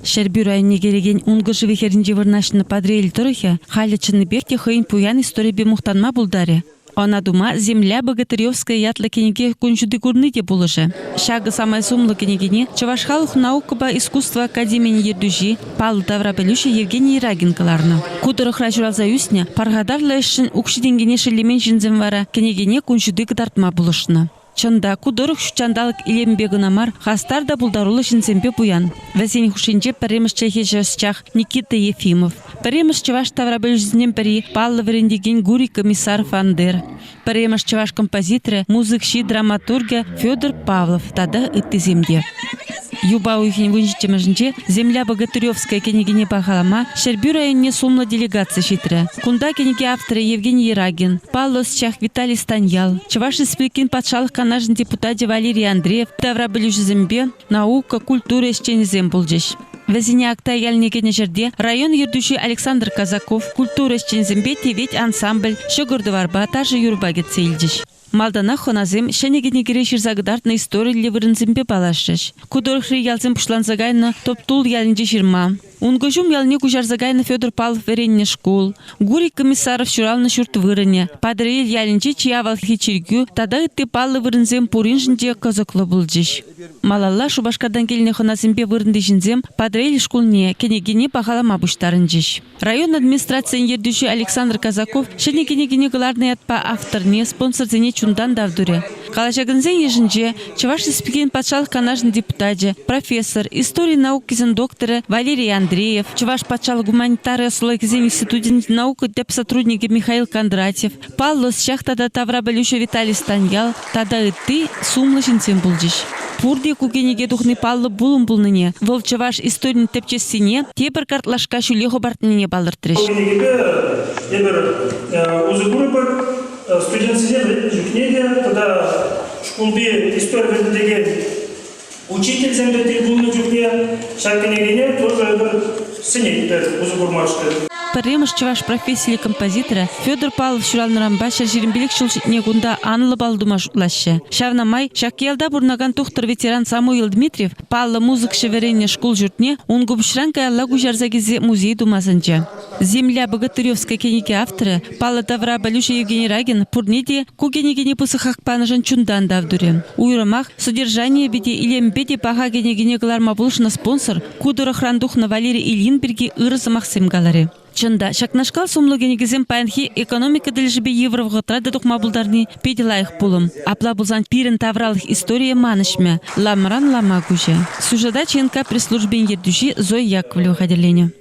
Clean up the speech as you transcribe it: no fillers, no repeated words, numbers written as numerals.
Шербюр айне кереген унгышы вехеринже вырнашны падрель тұрыхе, халі чыны берте хыйын пуян история бе мұхтанма бұлдаре. Она дума земля богатыревская ятла кенеге кунжуды курныде булыжы. Шагы самай сумлы кенегене Чавашхалух наукаба искусства академии ердужи Павл Таврабелюши Евгений Ирагин каларны. Кудырых рajуралза юсне паргадарла ешшін укшиденгене шелемен жинзем вара кенегене кунжуды кытартма булышны. Чында кудырых шучандалык илембегінамар хастарда булдарулы жинзембе буян. Вәзен хушинже пәреміш чехежесчах Никита Ефимов. Пәреміш Чаваш Таврабелюшінен пәрі Паллы вірендеген Гурий комиссар Фандер. Пәреміш Чаваш композиторы, музыкши, драматурга Федор Павлов. Тада үтті земде. Юба уйхен вынжитемежінже земля богатыревская кенегене бағалама Шербюр айынне сумла делегация шитрі. Кунда кенеге авторы Евгений Ирагин, Павлос Чах Виталий Станьял, Чаваш республикин патшалық канажын депутате Валерий Андреев, Таврабелюшізембе, наука, культура ешченізем бұлжеш. Везіне акта ялнегене жерде район ердуши Александр Казаков, культура ешченізембе тевет ансамбль, шөгірді варба, тажы юрба кетсе илжеш. Малдана хоназем шенегене керешір загыдартны история левырынзембе балашыш. Кудорхри ялзем пушланзагайны топтул ялінже жирма. Унгожум ялне кужарзагайны Федор Павлов веренне школ. Гурий комиссаров шуралны шурт вырыне. Падрель ялінже чиявал хичергю, тада ытты паллы вырынзем пуринжінде козоклы булджиш. Малалла шубашкадан келіне хоназембе вырынды жинзем падрель школне кенегене пахалама буштарынжиш. Район администрациян ердуши Александр Казаков шенегене гыларны ятпа авторне спонсорзене чундан давдуре. Калашагынзен ежінже Чаваш республикин патшалық канажын депутате, профессор, истории наук кизен докторы Валерий Андреев, Чаваш патшалық гуманитария сулайкизен институтин наук деп сотрудники Михаил Кондратьев, Павлос Шахтада Таврабелюши Виталий Станьял, тада ытты сумлы жинсен булжиш. Пурде кукенеге духны Паллы булым булныне, вол Чаваш историн тепчесіне тебір картлашка шулехо бартныне балыртырыш. Студентсіне жүкнеге, тогда школбе история деген учитель землетел бұлны жүкне, шаккенегене тоже бір сінетті ұзы бұрмашты. Пәреміш Чаваш профессиялы композитора Федор Павлов шуралнырамба шаржирімбелік шылшытне гунда анылы балдыма жутлашы. Шавнамай, шакиялда бурнаган тухтыр ветеран Самуил Дмитриев Паллы музык шеверенне школ жұртне унгубшранка аллагу жарзагизе музей думазынча. Земля богатыревская кенеге авторы Паллы Таврабелюши Евгений Рагин пурнеде кукенегене пысыхақпанышын чундан давдуре. Уйрамах содержание беде илембеде паха кенегене гларма булышна спонсор кудыры храндухна Валерий Ильинберги ырызымақ семгалары. Чында шакнашкал сумлы генегизем паянхи экономика ділжібе евровғы трады тұқма бұлдарны педелайық бұлым. Апла бұлзан пирін тавралық история манышмя. Ламран лама күші. Сужада ченка пресс-службен ердуші Зой Яковлев хадерлене.